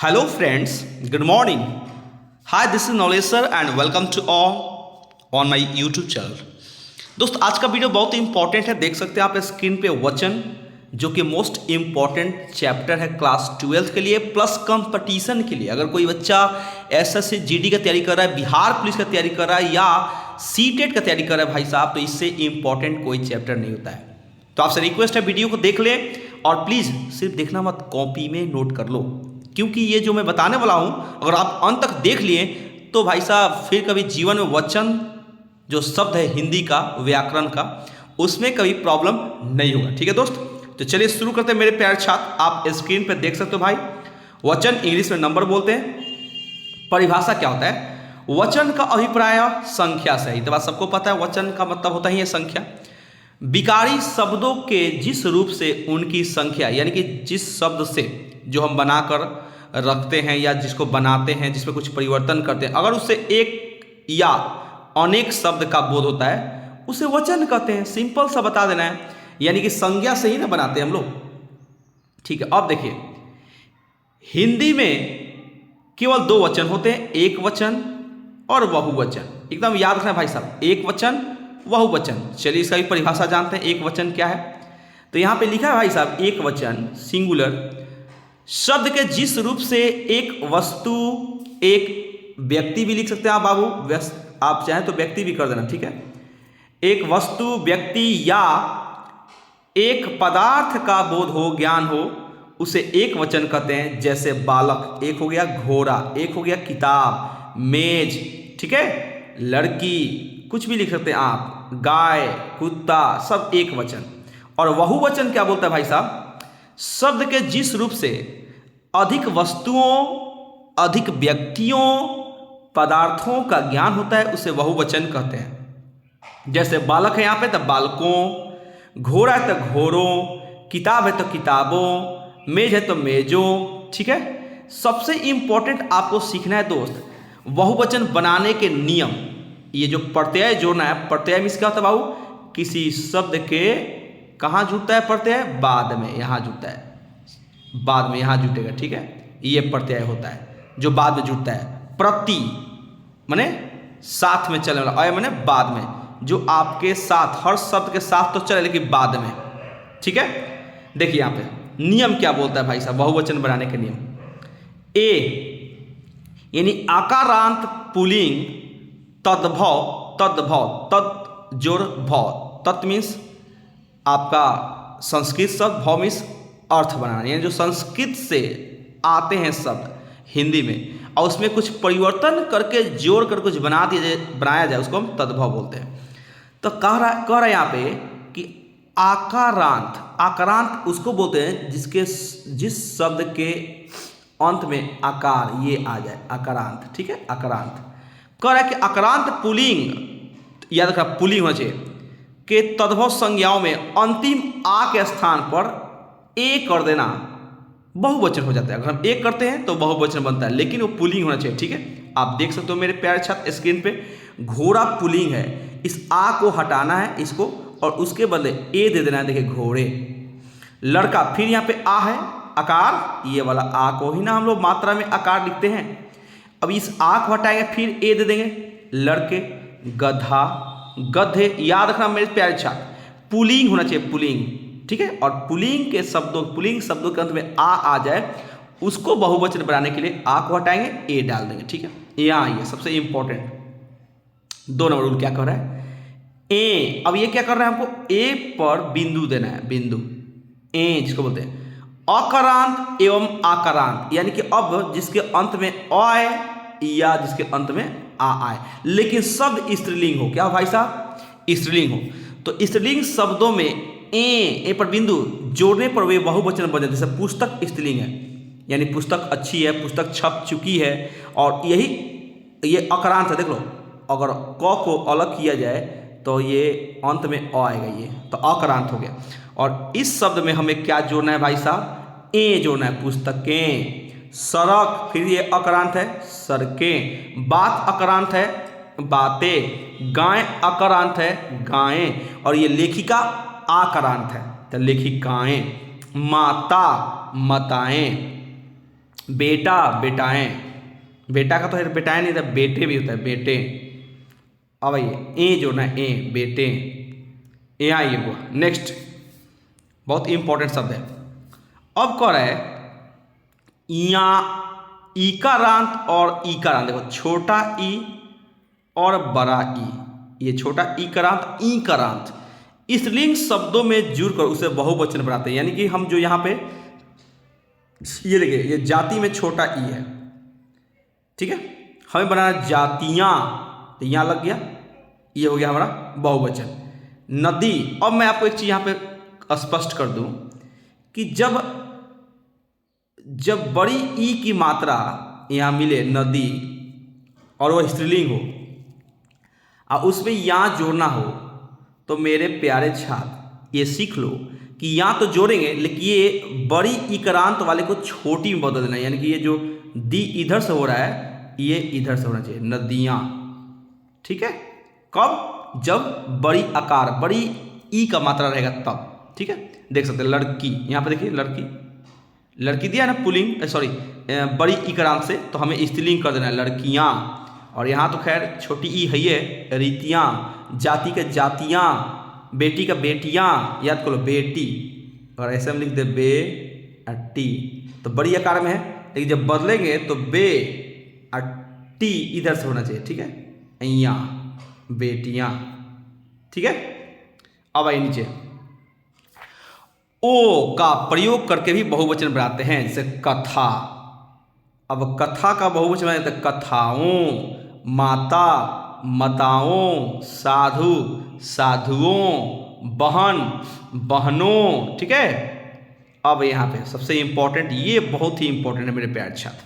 Hello friends, good morning. Hi, this is Knowledge sir and welcome to all on my YouTube channel. दोस्त आज का video बहुत ही important है। देख सकते हैं आप स्क्रीन पे वचन, जो कि मोस्ट इम्पॉर्टेंट चैप्टर है क्लास 12 के लिए प्लस कंपटीशन के लिए। अगर कोई बच्चा एसएससी जीडी का तैयारी कर रहा है, बिहार पुलिस का तैयारी कर रहा है या सीटेट का तैयारी कर रहा है भाई साहब, तो इससे इम्पॉर्टेंट कोई चैप्टर नहीं होता है। तो आपसे रिक्वेस्ट है वीडियो को देख ले और प्लीज़ सिर्फ देखना मत, कॉपी में नोट कर लो, क्योंकि ये जो मैं बताने वाला हूँ अगर आप अंत तक देख लिए तो भाई साहब फिर कभी जीवन में वचन जो शब्द है हिंदी का व्याकरण का, उसमें कभी प्रॉब्लम नहीं होगा। ठीक है दोस्त, तो चलिए शुरू करते हैं मेरे प्यारे छात्र। आप स्क्रीन पर देख सकते हो भाई, वचन इंग्लिश में नंबर बोलते हैं। परिभाषा क्या होता है? वचन का अभिप्राय संख्या से, ये तो बात सबको पता है। वचन का मतलब होता ही है संख्या। विकारी शब्दों के जिस रूप से उनकी संख्या, यानी कि जिस शब्द से जो हम बनाकर रखते हैं या जिसको बनाते हैं, जिसमें कुछ परिवर्तन करते हैं, अगर उससे एक या अनेक शब्द का बोध होता है उसे वचन कहते हैं। सिंपल सा बता देना है, यानी कि संज्ञा से ही ना बनाते हैं हम लोग। ठीक है, अब देखिए हिंदी में केवल दो वचन होते हैं, एक वचन और बहुवचन। एकदम याद रखना भाई साहब, एक वचन बहुवचन। चलिए इसका भी परिभाषा जानते हैं, एक वचन क्या है। तो यहाँ पे लिखा है भाई साहब, एक वचन सिंगुलर शब्द के जिस रूप से एक वस्तु, एक व्यक्ति भी लिख सकते हैं आप बाबू, आप चाहें तो व्यक्ति भी कर देना, ठीक है। एक वस्तु, व्यक्ति या एक पदार्थ का बोध हो, ज्ञान हो, उसे एक वचन कहते हैं। जैसे बालक एक हो गया, घोड़ा एक हो गया, किताब, मेज, ठीक है, लड़की, कुछ भी लिख सकते हैं आप, गाय, कुत्ता, सब एक वचन। और बहुवचन क्या बोलता है भाई साहब? शब्द के जिस रूप से अधिक वस्तुओं, अधिक व्यक्तियों, पदार्थों का ज्ञान होता है उसे बहुवचन कहते हैं। जैसे बालक है यहाँ पे तो बालकों, घोड़ा है तो घोड़ों, किताब है तो किताबों, मेज है तो मेजों, ठीक है। सबसे इंपॉर्टेंट आपको सीखना है दोस्त, बहुवचन बनाने के नियम। ये जो प्रत्यय जोड़ना है, प्रत्यय में इसका होता है बाबू, किसी शब्द के कहाँ जुड़ता है प्रत्यय? बाद में, यहाँ जुड़ता है, बाद में यहाँ जुटेगा, ठीक है। ये प्रत्यय होता है जो बाद में जुड़ता है। प्रति माने साथ में चलने वाला, अय माने बाद में, जो आपके साथ, हर शब्द के साथ तो चले लेकिन बाद में, ठीक है। देखिए यहाँ पे नियम क्या बोलता है भाई साहब, बहुवचन बनाने के नियम। ए यानी आकारांत पुल्लिंग तद्भव, तद्भव, तत् जोड़ भव, तत् मीन्स आपका संस्कृत शब्द, भव मीन्स अर्थ बनाना, यानी जो संस्कृत से आते हैं शब्द हिंदी में और उसमें कुछ परिवर्तन करके जोड़ कर कुछ बनाया जाए, उसको हम तद्भव बोलते हैं। तो कह रहा है यहाँ पे कि आकारांत, आकारांत उसको बोलते हैं जिस शब्द के अंत में आकार ये आ जाए, आकारांत, ठीक है, आकारांत। कह रहा है कि आकारांत पुल्लिंग, याद रखना पुल्लिंग होना चाहिए, के तद्भव संज्ञाओं में अंतिम आ के स्थान पर ए कर देना बहुवचन हो जाता है। अगर हम एक करते हैं तो बहुवचन बनता है, लेकिन वो पुल्लिंग होना चाहिए, ठीक है। आप देख सकते हो मेरे प्यारे छात्र स्क्रीन पे, घोड़ा पुल्लिंग है, इस आ को हटाना है इसको और उसके बदले ए दे देना है। देखिए घोड़े। लड़का, फिर यहाँ पे आ है आकार, ये वाला आ को ही ना हम लोग मात्रा में आकार लिखते हैं। अब इस आ को हटाएंगे, फिर ए दे देंगे, लड़के। गधा, गधे, याद रखना मेरे प्यारे छात्र, पुल्लिंग होना चाहिए, पुल्लिंग, ठीक है। और पुल्लिंग के शब्दों, पुल्लिंग शब्दों के अंत में आ जाए, उसको बहुवचन बनाने के लिए आ को हटाएंगे, ए डाल देंगे, ठीक है। यहाँ आइए, सबसे इंपॉर्टेंट 2 नंबर रूल क्या कर रहा है? ए। अब ये क्या कर रहा है, हमको ए पर बिंदु देना है, बिंदु, ए जिसको बोलते हैं अकारांत एवं आकारांत, यानी कि अब जिसके अंत में अ आए या जिसके अंत में आ आए, लेकिन शब्द स्त्रीलिंग हो। क्या भाई साहब? स्त्रीलिंग हो। तो स्त्रीलिंग शब्दों में ए पर बिंदु जोड़ने पर वे बहुवचन बन जाते हैं। जैसे पुस्तक स्त्रीलिंग है, यानी पुस्तक अच्छी है, पुस्तक छप चुकी है, और ये अकारांत है। देख लो, अगर क को अलग किया जाए तो ये अंत में अ आएगा, ये तो अकारांत हो गया। और इस शब्द में हमें क्या जोड़ना है भाई साहब? ए जोड़ना है, पुस्तकें। सड़क, फिर ये अकारांत है, सड़कें। बात अकारांत है, बातें। गाय अकारांत है, गायें। और ये लेखिका आकारांत है, तो लेखिकाएं। माता, माताएं। बेटा, बेटाएं, बेटा का तो है बेटाएं नहीं था, बेटे भी होता है, बेटे। अब आइए ए जोड़ना है, ए बेटे, यहाँ ये हुआ। नेक्स्ट बहुत इंपॉर्टेंट शब्द है, अब कह रहा है या ईकारांत और ईकारांत। देखो छोटा ई और बड़ा ई, ये छोटा ईकारांत ईकारांत स्त्रीलिंग शब्दों में जुड़कर उसे बहुवचन बनाते हैं। यानी कि हम जो यहाँ पे ये देखिए, ये जाति में छोटा ई है, ठीक है, हमें बनाना जातियां, तो यहाँ लग गया, ये हो गया हमारा बहुवचन। नदी, अब मैं आपको एक चीज यहाँ पे स्पष्ट कर दूं कि जब बड़ी ई की मात्रा यहाँ मिले नदी और वह स्त्रीलिंग हो और उसमें यहाँ जोड़ना हो, तो मेरे प्यारे छात्र ये सीख लो कि यहाँ तो जोड़ेंगे, लेकिन ये बड़ी इकरांत वाले को छोटी में बदल देना है। यानी कि ये जो दी इधर से हो रहा है, ये इधर से होना चाहिए, नदियाँ, ठीक है। कब? जब बड़ी आकार, बड़ी ई का मात्रा रहेगा तब, ठीक है। देख सकते हैं लड़की, यहाँ पे देखिए लड़की, लड़की दिया ना पुलिंग, सॉरी बड़ी इकरांत से, तो हमें स्त्रीलिंग कर देना है लड़कियाँ। और यहाँ तो खैर छोटी ई है, ये रीतियाँ, जाति के जातियाँ, बेटी का बेटियाँ, याद करो बेटी, और ऐसे हम लिख दे बे अट्टी, तो बड़ी आकार में है, लेकिन जब बदलेंगे तो बे अट्टी इधर से होना चाहिए, ठीक है, अइया बेटियाँ, ठीक है। अब आइए नीचे, ओ का प्रयोग करके भी बहुवचन बनाते हैं, जैसे कथा। अब कथा का बहुवचन बनाते हैं कथाओं, माता माताओं, साधु साधुओं, बहन बहनों, ठीक है। अब यहाँ पे सबसे इंपॉर्टेंट, ये बहुत ही इंपॉर्टेंट है मेरे प्यारे छात्र,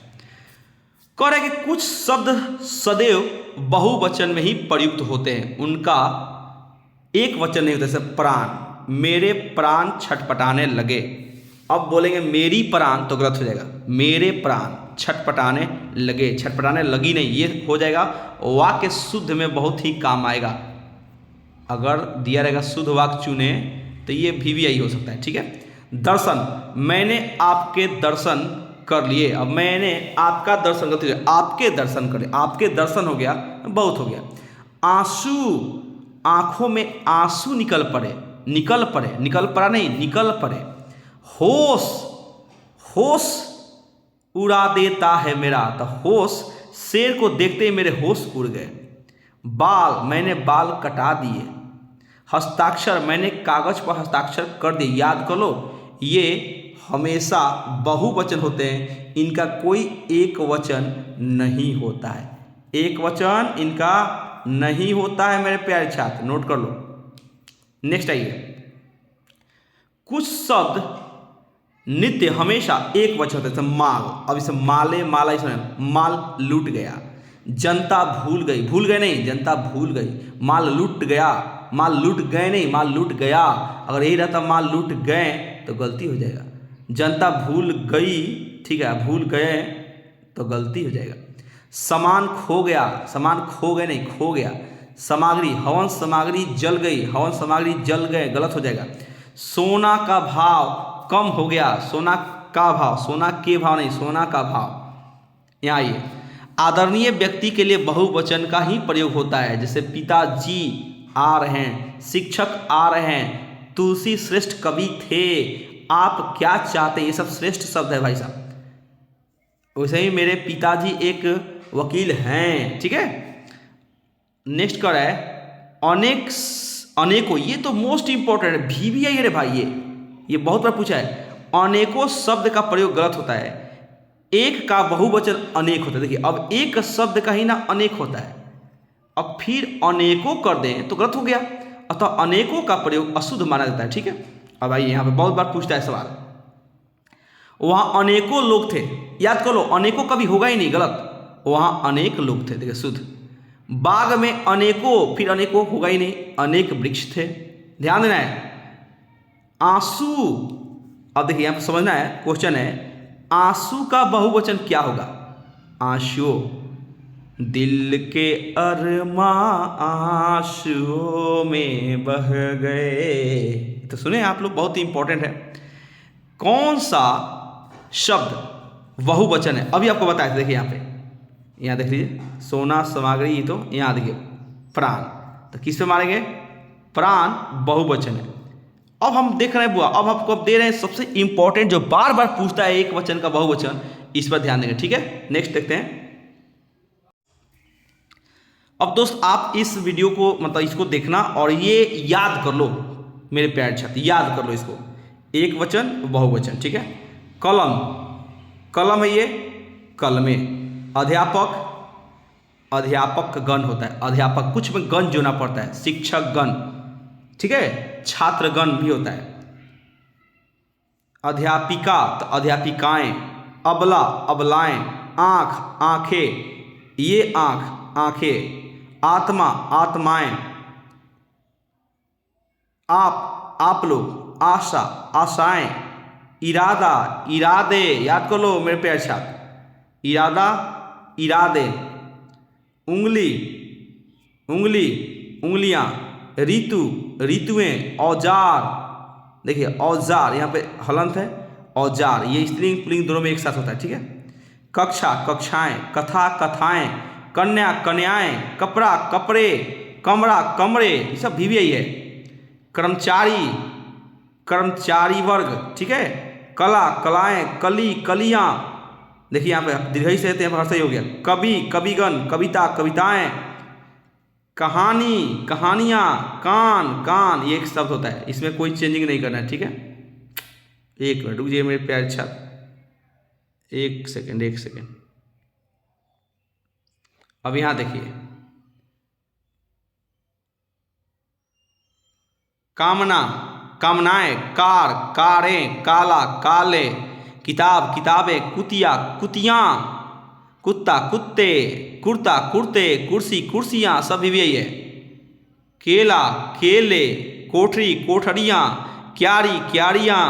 कह रहे कि कुछ शब्द सदैव बहुवचन में ही प्रयुक्त होते हैं, उनका एक वचन नहीं होता। जैसे प्राण, मेरे प्राण छटपटाने लगे, अब बोलेंगे मेरी प्राण तो गलत हो जाएगा, मेरे प्राण छटपटाने लगे, छटपटाने लगी नहीं, ये हो जाएगा वाक्य शुद्ध में बहुत ही काम आएगा। अगर दिया रहेगा शुद्ध वाक्य चुने तो ये भी हो सकता है, ठीक है। दर्शन, मैंने आपके दर्शन कर लिए, अब मैंने आपका दर्शन करते हुए आपके दर्शन करे, आपके दर्शन हो गया, बहुत हो गया। आंसू, आंखों में आंसू निकल पड़े, निकल पड़े, निकल पड़ा नहीं, निकल पड़े। होश, होश उड़ा देता है मेरा, तो होश, शेर को देखते ही मेरे होश उड़ गए। बाल, मैंने बाल कटा दिए। हस्ताक्षर, मैंने कागज पर हस्ताक्षर कर दिए, याद कर लो, ये हमेशा बहुवचन होते हैं, इनका कोई एक वचन नहीं होता है, एक वचन इनका नहीं होता है मेरे प्यारे छात्र, नोट कर लो। नेक्स्ट आइए, कुछ शब्द नित्य हमेशा एक वचन होता है, जैसे माल, अब इसे माले, माला, इसमें माल लूट गया, जनता भूल गई, भूल गए नहीं, जनता भूल गई, माल लूट गया, माल लूट गए नहीं, माल लूट गया, अगर यही रहता माल लूट गए तो गलती हो जाएगा, जनता भूल गई, ठीक है, भूल गए तो गलती हो जाएगा। सामान खो गया, सामान खो गए नहीं, खो गया। सामग्री, हवन सामग्री जल गई, हवन सामग्री जल गए, गलत हो जाएगा। सोना का भाव कम हो गया, सोना का भाव, सोना के भाव नहीं, सोना का भाव। यहाँ आइए, आदरणीय व्यक्ति के लिए बहुवचन का ही प्रयोग होता है, जैसे पिताजी आ रहे हैं, शिक्षक आ रहे हैं, तुलसी श्रेष्ठ कवि थे, आप क्या चाहते हैं, ये सब श्रेष्ठ शब्द है भाई साहब। वैसे ही मेरे पिताजी एक वकील हैं, ठीक है। नेक्स्ट कर है अनेक, अनेकों, ये तो मोस्ट इंपॉर्टेंट है, भी आई रे भाई, ये बहुत बार पूछा है। अनेकों शब्द का प्रयोग गलत होता है, एक का बहुवचन अनेक होता है। देखिए अब एक शब्द का ही ना अनेक होता है, अब फिर अनेकों कर दें तो गलत हो गया, अतः अनेकों का प्रयोग अशुद्ध माना जाता है, ठीक है। अब आइए यहाँ पे बहुत बार पूछता है सवाल, वहाँ अनेकों लोग थे, याद कर लो, अनेकों कभी होगा ही नहीं, गलत, वहाँ अनेक लोग थे, देखिए शुद्ध। बाग में अनेकों, फिर अनेकों होगा ही नहीं, अनेक वृक्ष थे, ध्यान देना है। आंसू, अब देखिए यहाँ पर समझना है, क्वेश्चन है आंसू का बहुवचन क्या होगा, आंसुओं, दिल के अरमा आंसुओं में बह गए। तो सुने आप लोग, बहुत ही इंपॉर्टेंट है, कौन सा शब्द बहुवचन है। अभी आपको बताया था, देखिए यहाँ देख लीजिए, सोना सामग्री, ये तो यहाँ देखिए प्राण, तो किस पे मारेंगे, प्राण बहुवचन है। अब हम देख रहे हैं बुआ, अब आपको दे रहे हैं सबसे इंपॉर्टेंट जो बार बार पूछता है एक वचन का बहुवचन, इस पर ध्यान देंगे, ठीक है। नेक्स्ट देखते हैं। अब दोस्त आप इस वीडियो को मतलब इसको देखना और ये याद कर लो मेरे प्यारे छात्र, याद कर लो इसको, एक वचन बहुवचन, ठीक है। कलम, कलम है ये, कलमे। अध्यापक, अध्यापक गण होता है, अध्यापक कुछ में गण जोड़ना पड़ता है, शिक्षक गण, ठीक है। छात्रगण भी होता है। अध्यापिका तो अध्यापिकाएं, अबला अबलाएं, आँख आँखें, ये आँख आँखें, आत्मा आत्माएं, आप लोग, आशा आशाएं, इरादा इरादे, याद कर लो मेरे प्यारे छात्र, इरादा इरादे, उंगली उंगली उंगलियां, ऋतु ऋतुएं, औजार, देखिए औजार यहाँ पे हलंत है, औजार, ये स्त्रीलिंग पुल्लिंग दोनों में एक साथ होता है, ठीक है। कक्षा कक्षाएं, कथा कथाएं, कन्या कन्याएं, कपड़ा कपड़े, कमरा कमरे, ये सब भी यही है। कर्मचारी कर्मचारी वर्ग, ठीक है। कला कलाएं, कली कलियां, देखिए यहाँ पे दीर्घई से यहाँ सही हो गया। कवि कविगण, कविता कविताएं, कहानी कहानियाँ, कान कान, ये एक शब्द होता है, इसमें कोई चेंजिंग नहीं करना है, ठीक है। एक मिनट रुक जाइए मेरे प्यारे छात्र, एक सेकेंड। अब यहाँ देखिए, कामना कामनाएं, कार कारें, काला काले, किताब किताबें, कुतिया कुतियाँ, कुत्ता कुत्ते, कुर्ता कुर्ते, कुर्सी कुर्सियाँ, सब भी यही है। केला केले, कोठरी कोठरियाँ, क्यारी क्यारियाँ,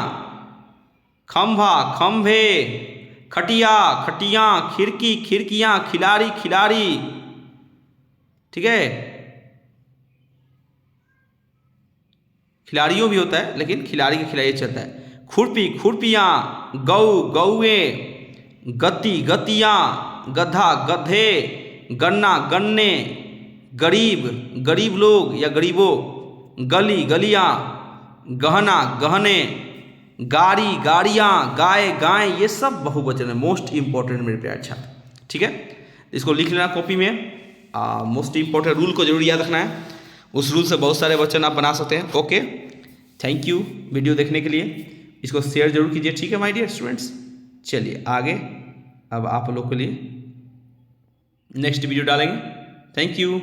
खंभा खंभे, खटिया खटियाँ, खिड़की खिड़कियाँ, खिलाड़ी खिलाड़ी, ठीक है। खिलाड़ियों भी होता है लेकिन खिलाड़ी का खिलाड़ी चलता है। खुरपी खुरपियाँ, गऊ गौए, गति गतियाँ, गधा गधे, गन्ना गन्ने, गरीब गरीब लोग या गरीबों, गली गलियाँ, गहना गहने, गाड़ी गाड़ियाँ, गाय गाय, ये सब बहुवचन है, मोस्ट इंपॉर्टेंट मेरे प्यारे छात्र, ठीक है। इसको लिख लेना कॉपी में, मोस्ट इंपॉर्टेंट रूल को जरूर याद रखना है, उस रूल से बहुत सारे वचन आप बना सकते हैं। ओके, थैंक यू वीडियो देखने के लिए, इसको शेयर जरूर कीजिए, ठीक है माय डियर स्टूडेंट्स। चलिए आगे, अब आप लोग के लिए नेक्स्ट वीडियो डालेंगे। Thank you.